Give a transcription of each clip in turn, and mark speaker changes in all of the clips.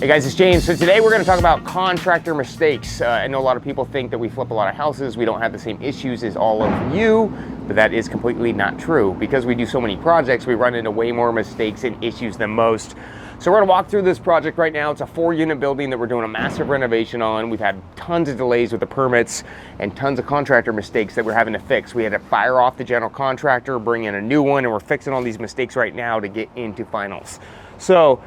Speaker 1: Hey guys, it's James. So today we're going to talk about contractor mistakes. I know a lot of people think that we flip a lot of houses, we don't have the same issues as all of you, but that is completely not true. Because we do so many projects, we run into way more mistakes and issues than most. So we're going to walk through this project right now. It's a 4-unit building that we're doing a massive renovation on. We've had tons of delays with the permits and tons of contractor mistakes that we're having to fix. We had to fire off the general contractor, bring in a new one, and we're fixing all these mistakes right now to get into finals. So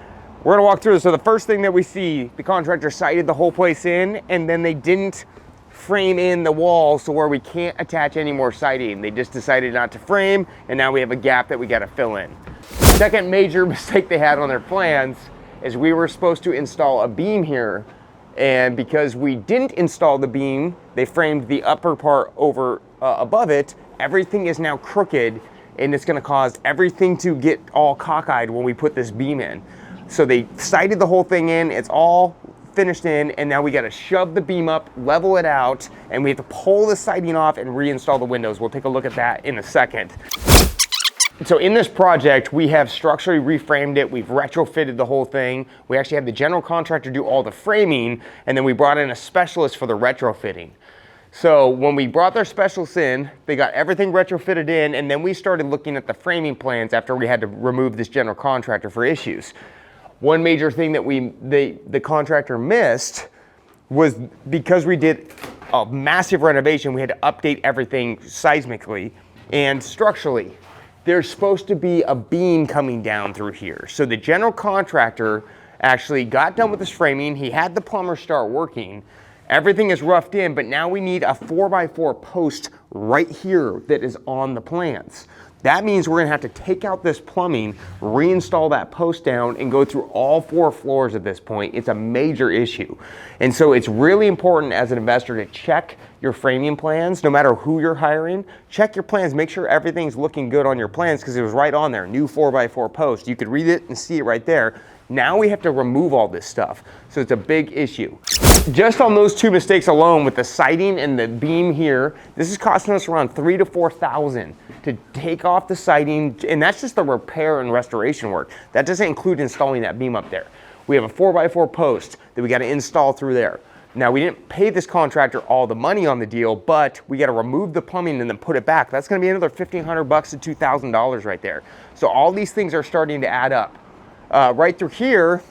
Speaker 1: we're gonna walk through this. So the first thing that we see, the contractor sited the whole place in, and then they didn't frame in the walls to where we can't attach any more siding. They just decided not to frame, and now we have a gap that we gotta fill in. The second major mistake they had on their plans is we were supposed to install a beam here, and because we didn't install the beam, they framed the upper part over above it. Everything is now crooked, and it's gonna cause everything to get all cockeyed when we put this beam in. So they sited the whole thing in, it's all finished in, and now we gotta shove the beam up, level it out, and we have to pull the siding off and reinstall the windows. We'll take a look at that in a second. So in this project, we have structurally reframed it, we've retrofitted the whole thing. We actually had the general contractor do all the framing, and then we brought in a specialist for the retrofitting. So when we brought their specialists in, they got everything retrofitted in, and then we started looking at the framing plans after we had to remove this general contractor for issues. One major thing that the contractor missed was because we did a massive renovation, we had to update everything seismically and structurally. There's supposed to be a beam coming down through here. So the general contractor actually got done with his framing, he had the plumber start working, everything is roughed in, but now we need a 4x4 post right here that is on the plans. That means we're gonna have to take out this plumbing, reinstall that post down, and go through all 4 floors at this point. It's a major issue. And so it's really important as an investor to check your framing plans, no matter who you're hiring. Check your plans, make sure everything's looking good on your plans, because it was right on there, new 4x4 post. You could read it and see it right there. Now we have to remove all this stuff. So it's a big issue. Just on those 2 mistakes alone, with the siding and the beam here, this is costing us around $3,000 to $4,000 to take off the siding, and that's just the repair and restoration work. That doesn't include installing that beam up there. We have a 4x4 post that we gotta install through there. Now, we didn't pay this contractor all the money on the deal, but we gotta remove the plumbing and then put it back. That's gonna be another $1,500 to $2,000 right there. So all these things are starting to add up. Right through here,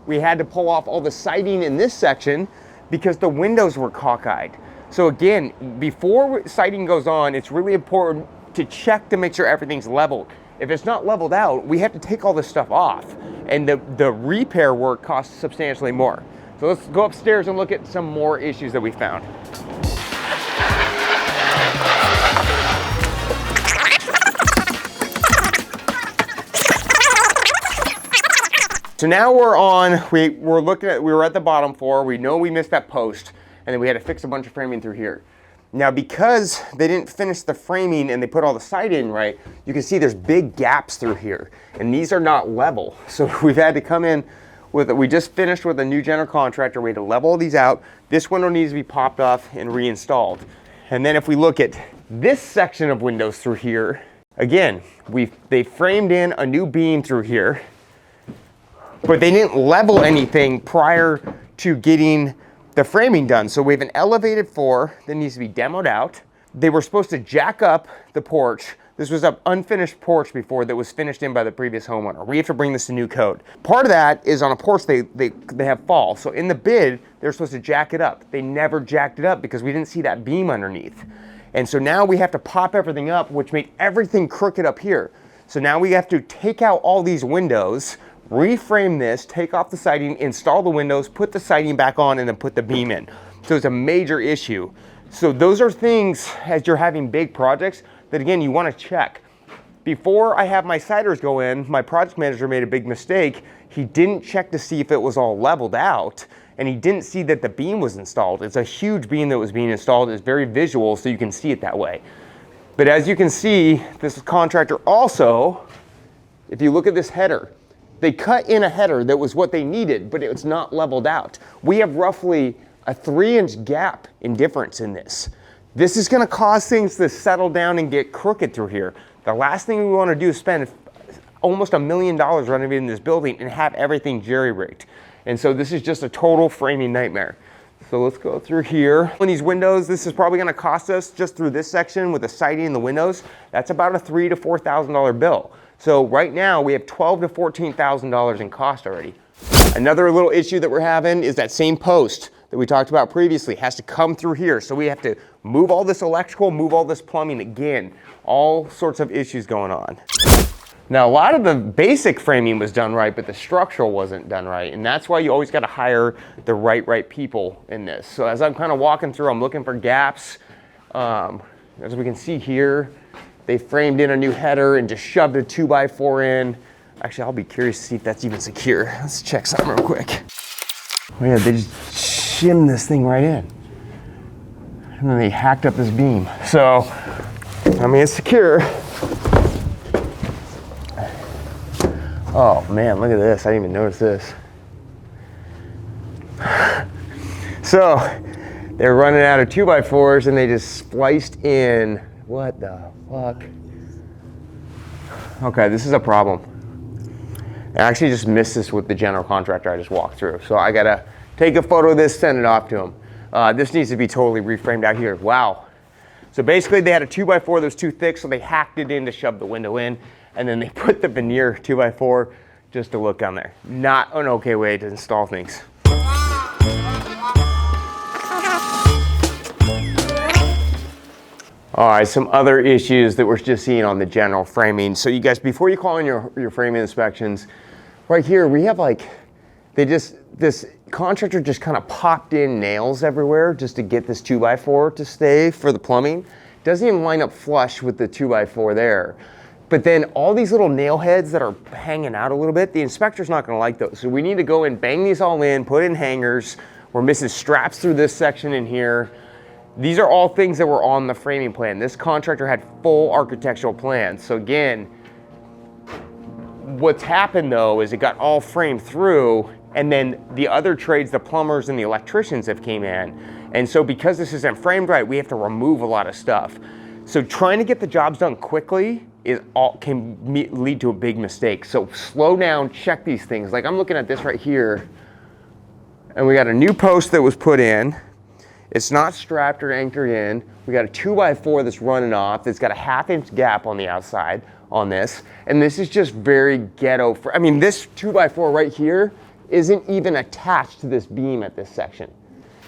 Speaker 1: we had to pull off all the siding in this section because the windows were cockeyed. So again, before siding goes on, it's really important to check to make sure everything's leveled. If it's not leveled out, we have to take all this stuff off, and the repair work costs substantially more. So let's go upstairs and look at some more issues that we found. So now we were at the bottom floor, we know we missed that post, and then we had to fix a bunch of framing through here. Now, because they didn't finish the framing and they put all the siding in right, you can see there's big gaps through here, and these are not level. So we've had to come in with, we just finished with a new general contractor, we had to level these out. This window needs to be popped off and reinstalled. And then if we look at this section of windows through here, again, they framed in a new beam through here, but they didn't level anything prior to getting the framing done. So we have an elevated floor that needs to be demoed out. They were supposed to jack up the porch. This was an unfinished porch before that was finished in by the previous homeowner. We have to bring this to new code. Part of that is on a porch they have fall. So in the bid, they're supposed to jack it up. They never jacked it up because we didn't see that beam underneath. And so now we have to pop everything up, which made everything crooked up here. So now we have to take out all these windows, reframe this, take off the siding, install the windows, put the siding back on, and then put the beam in. So it's a major issue. So those are things, as you're having big projects, that again, you want to check. Before I have my siders go in, my project manager made a big mistake. He didn't check to see if it was all leveled out, and he didn't see that the beam was installed. It's a huge beam that was being installed. It's very visual, so you can see it that way. But as you can see, this contractor also, if you look at this header, they cut in a header that was what they needed, but it's not leveled out. We have roughly a 3-inch gap in difference in this. This is gonna cause things to settle down and get crooked through here. The last thing we wanna do is spend almost $1 million renovating this building and have everything jerry-rigged. And so this is just a total framing nightmare. So let's go through here. On these windows, this is probably gonna cost us just through this section with the siding and the windows, that's about a $3,000 to $4,000 bill. So right now we have $12,000 to $14,000 in cost already. Another little issue that we're having is that same post that we talked about previously has to come through here. So we have to move all this electrical, move all this plumbing again. All sorts of issues going on. Now, a lot of the basic framing was done right, but the structural wasn't done right. And that's why you always got to hire the right people in this. So as I'm kind of walking through, I'm looking for gaps. As we can see here, they framed in a new header and just shoved a 2x4 in. Actually, I'll be curious to see if that's even secure. Let's check something real quick. Oh yeah, they just shimmed this thing right in. And then they hacked up this beam. So, I mean, it's secure. Oh man, look at this. I didn't even notice this. So, they're running out of 2x4s and they just spliced in. What the fuck? Okay, this is a problem. I actually just missed this with the general contractor I just walked through. So I gotta take a photo of this, send it off to him. This needs to be totally reframed out here. Wow. So basically they had a 2x4 that was too thick, so they hacked it in to shove the window in, and then they put the veneer 2x4 just to look down there. Not an okay way to install things. All right, some other issues that we're just seeing on the general framing. So you guys, before you call in your framing inspections, right here, we have like, this contractor just kind of popped in nails everywhere just to get this 2x4 to stay for the plumbing. Doesn't even line up flush with the 2x4 there. But then all these little nail heads that are hanging out a little bit, the inspector's not gonna like those. So we need to go and bang these all in, put in hangers. We're missing straps through this section in here. These are all things that were on the framing plan. This contractor had full architectural plans. So again, what's happened though is it got all framed through, and then the other trades, the plumbers and the electricians have came in. And so because this isn't framed right, we have to remove a lot of stuff. So trying to get the jobs done quickly can lead to a big mistake. So slow down, check these things. Like I'm looking at this right here, and we got a new post that was put in. It's not strapped or anchored in. We got a 2x4 that's running off, that's got a 1/2 inch gap on the outside on this. And this is just very ghetto. I mean, this 2x4 right here isn't even attached to this beam at this section.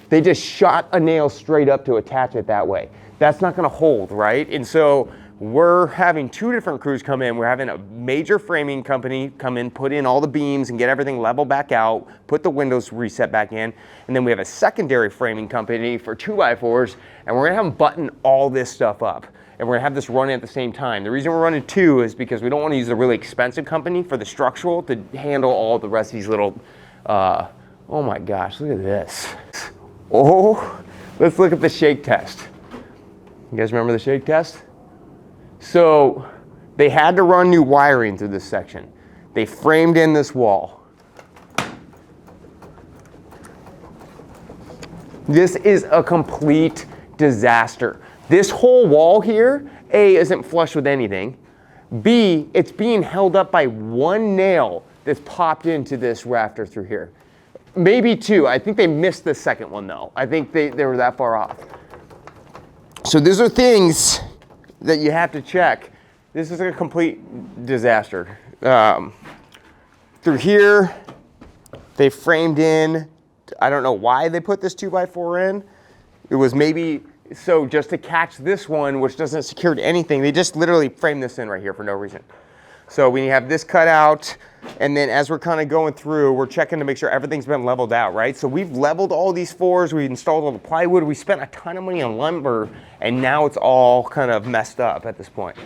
Speaker 1: They just shot a nail straight up to attach it that way. That's not gonna hold, right? And so we're having 2 different crews come in. We're having a major framing company come in, put in all the beams and get everything leveled back out, put the windows reset back in. And then we have a secondary framing company for 2x4s, and we're gonna have them button all this stuff up. And we're gonna have this running at the same time. The reason we're running 2 is because we don't wanna use a really expensive company for the structural to handle all the rest of these little, oh my gosh, look at this. Oh, let's look at the shake test. You guys remember the shake test? So they had to run new wiring through this section. They framed in this wall. This is a complete disaster. This whole wall here, A, isn't flush with anything. B, it's being held up by 1 nail that's popped into this rafter through here. Maybe 2. I think they missed the second one though. I think they were that far off. So these are things that you have to check. This is a complete disaster. Through here, they framed in, I don't know why they put this 2x4 in. It was maybe, so just to catch this one, which doesn't secure to anything, they just literally framed this in right here for no reason. So we have this cut out, and then as we're kind of going through, we're checking to make sure everything's been leveled out, right? So we've leveled all these floors, we installed all the plywood, we spent a ton of money on lumber, and now it's all kind of messed up at this point.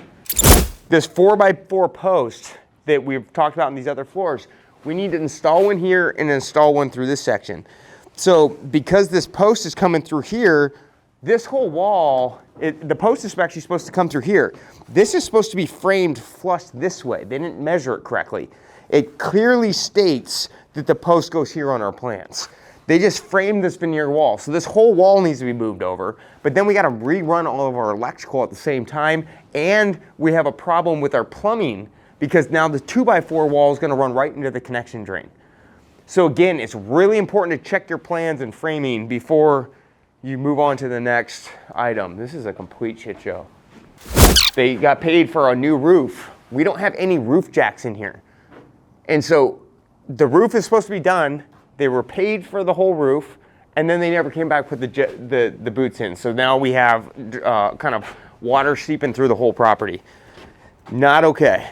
Speaker 1: This 4x4 post that we've talked about in these other floors, we need to install one here and install one through this section. So because this post is coming through here, this whole wall, the post is actually supposed to come through here. This is supposed to be framed flush this way. They didn't measure it correctly. It clearly states that the post goes here on our plans. They just framed this veneer wall. So this whole wall needs to be moved over, but then we gotta rerun all of our electrical at the same time, and we have a problem with our plumbing because now the 2x4 wall is gonna run right into the connection drain. So again, it's really important to check your plans and framing before you move on to the next item. This is a complete shit show. They got paid for a new roof. We don't have any roof jacks in here. And so the roof is supposed to be done. They were paid for the whole roof, and then they never came back with the boots in. So now we have kind of water seeping through the whole property. Not okay.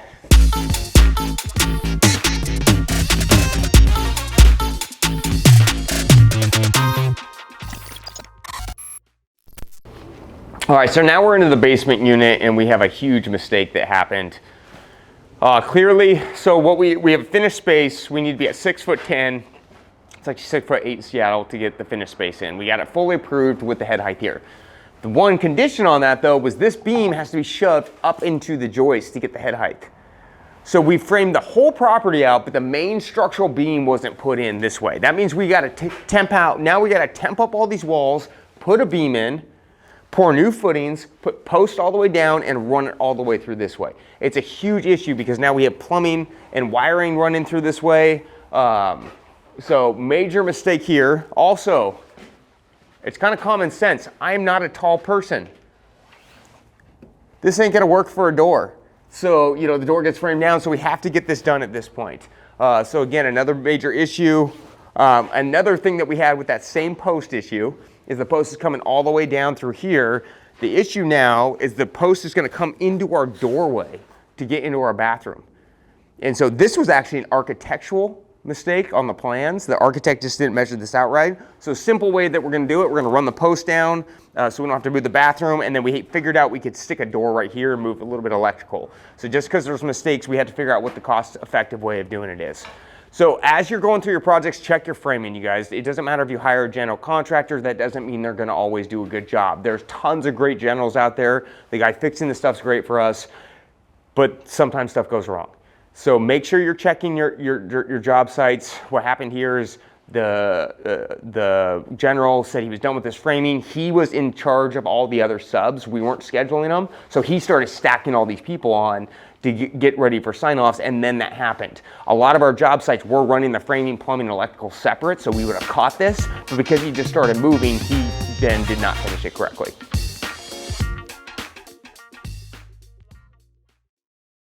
Speaker 1: All right, so now we're into the basement unit and we have a huge mistake that happened. Clearly, so what we have finished space, we need to be at 6'10". It's like 6'8" in Seattle to get the finished space in. We got it fully approved with the head height here. The one condition on that though was this beam has to be shoved up into the joist to get the head height. So we framed the whole property out, but the main structural beam wasn't put in this way. That means we got to temp out. Now we got to temp up all these walls, put a beam in, pour new footings, put post all the way down, and run it all the way through this way. It's a huge issue because now we have plumbing and wiring running through this way. So major mistake here. Also, it's kind of common sense. I'm not a tall person. This ain't gonna work for a door. So, you know, the door gets framed down, so we have to get this done at this point. So again, another major issue. Another thing that we had with that same post issue is the post is coming all the way down through here. The issue now is the post is gonna come into our doorway to get into our bathroom. And so this was actually an architectural mistake on the plans. The architect just didn't measure this out right. So simple way that we're gonna do it, we're gonna run the post down so we don't have to move the bathroom, and then we figured out we could stick a door right here and move a little bit of electrical. So just because there's mistakes, we had to figure out what the cost-effective way of doing it is. So as you're going through your projects, check your framing, you guys. It doesn't matter if you hire a general contractor, that doesn't mean they're gonna always do a good job. There's tons of great generals out there. The guy fixing the stuff's great for us, but sometimes stuff goes wrong. So make sure you're checking your job sites. What happened here is the general said he was done with his framing. He was in charge of all the other subs. We weren't scheduling them. So he started stacking all these people on to get ready for sign-offs, and then that happened. A lot of our job sites were running the framing, plumbing, and electrical separate, so we would have caught this, but because he just started moving, he then did not finish it correctly.